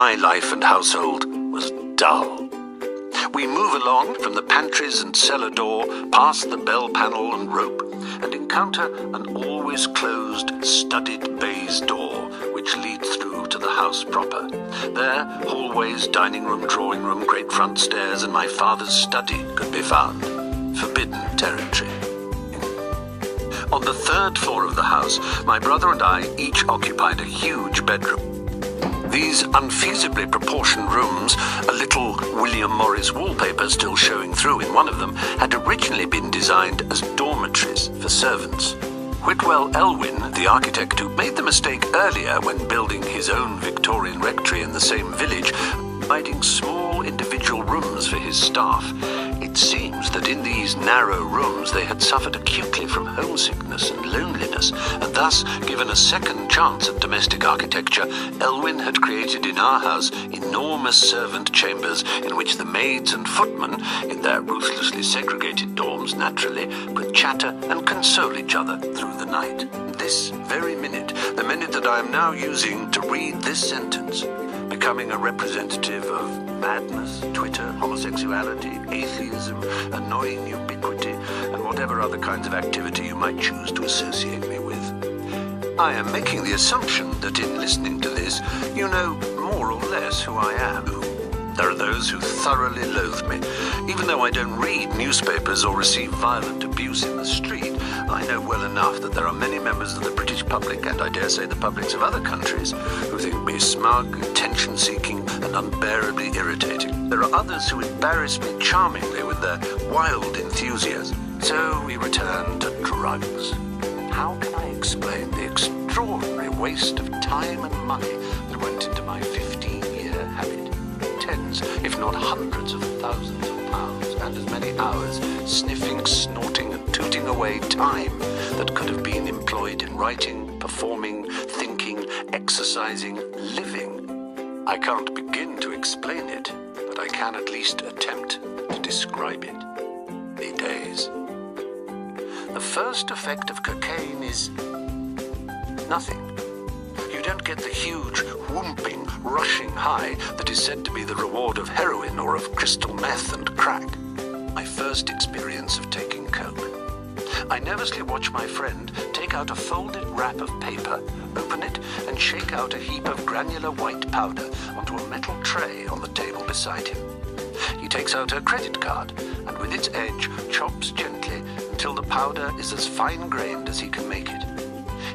My life and household was dull. We move along from the pantries and cellar door, past the bell panel and rope, and encounter an always closed, studded baize door, which leads through to the house proper. There, hallways, dining room, drawing room, great front stairs, and my father's study could be found. Forbidden territory. On the third floor of the house, my brother and I each occupied a huge bedroom. These unfeasibly proportioned rooms, a little William Morris wallpaper still showing through in one of them, had originally been designed as dormitories for servants. Whitwell Elwyn, the architect who made the mistake earlier when building his own Victorian rectory in the same village, providing small individual rooms for his staff. It seems that in these narrow rooms they had suffered acutely from homesickness and loneliness, and thus, given a second chance at domestic architecture, Elwyn had created in our house enormous servant chambers in which the maids and footmen, in their ruthlessly segregated dorms naturally, could chatter and console each other through the night. This very minute, the minute that I am now using to read this sentence, becoming a representative of madness, Twitter, homosexuality, atheism, annoying ubiquity, and whatever other kinds of activity you might choose to associate me with. I am making the assumption that in listening to this, you know more or less who I am. There are those who thoroughly loathe me. Even though I don't read newspapers or receive violent abuse in the street, I know well enough that there are many members of the British public, and I dare say the publics of other countries, who think me smug, attention-seeking, and unbearably irritating. There are others who embarrass me charmingly with their wild enthusiasm. So we return to drugs. How can I explain the extraordinary waste of time and money that went into my 15-year habit? Tens, if not hundreds of thousands of pounds, and as many hours sniffing, snorting, and tooting away time that could have been employed in writing, performing, thinking, exercising, living. I can't begin to explain it, but I can at least attempt to describe it. The days. The first effect of cocaine is nothing. You don't get the huge, whooping, rushing high that is said to be the reward of heroin or of crystal meth and crack. My first experience of taking coke. I nervously watch my friend take out a folded wrap of paper, open it, and shake out a heap of granular white powder onto a metal tray on the table beside him. He takes out her credit card, and with its edge chops gently until the powder is as fine-grained as he can make it.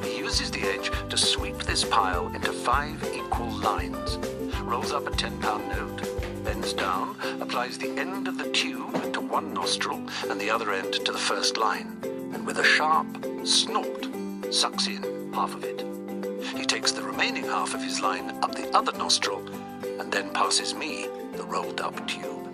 He uses the edge to sweep this pile into 5 equal lines, rolls up a £10 note, bends down, applies the end of the tube to one nostril and the other end to the first line, and with a sharp snort, sucks in half of it. He takes the remaining half of his line up the other nostril, and then passes me the rolled up tube.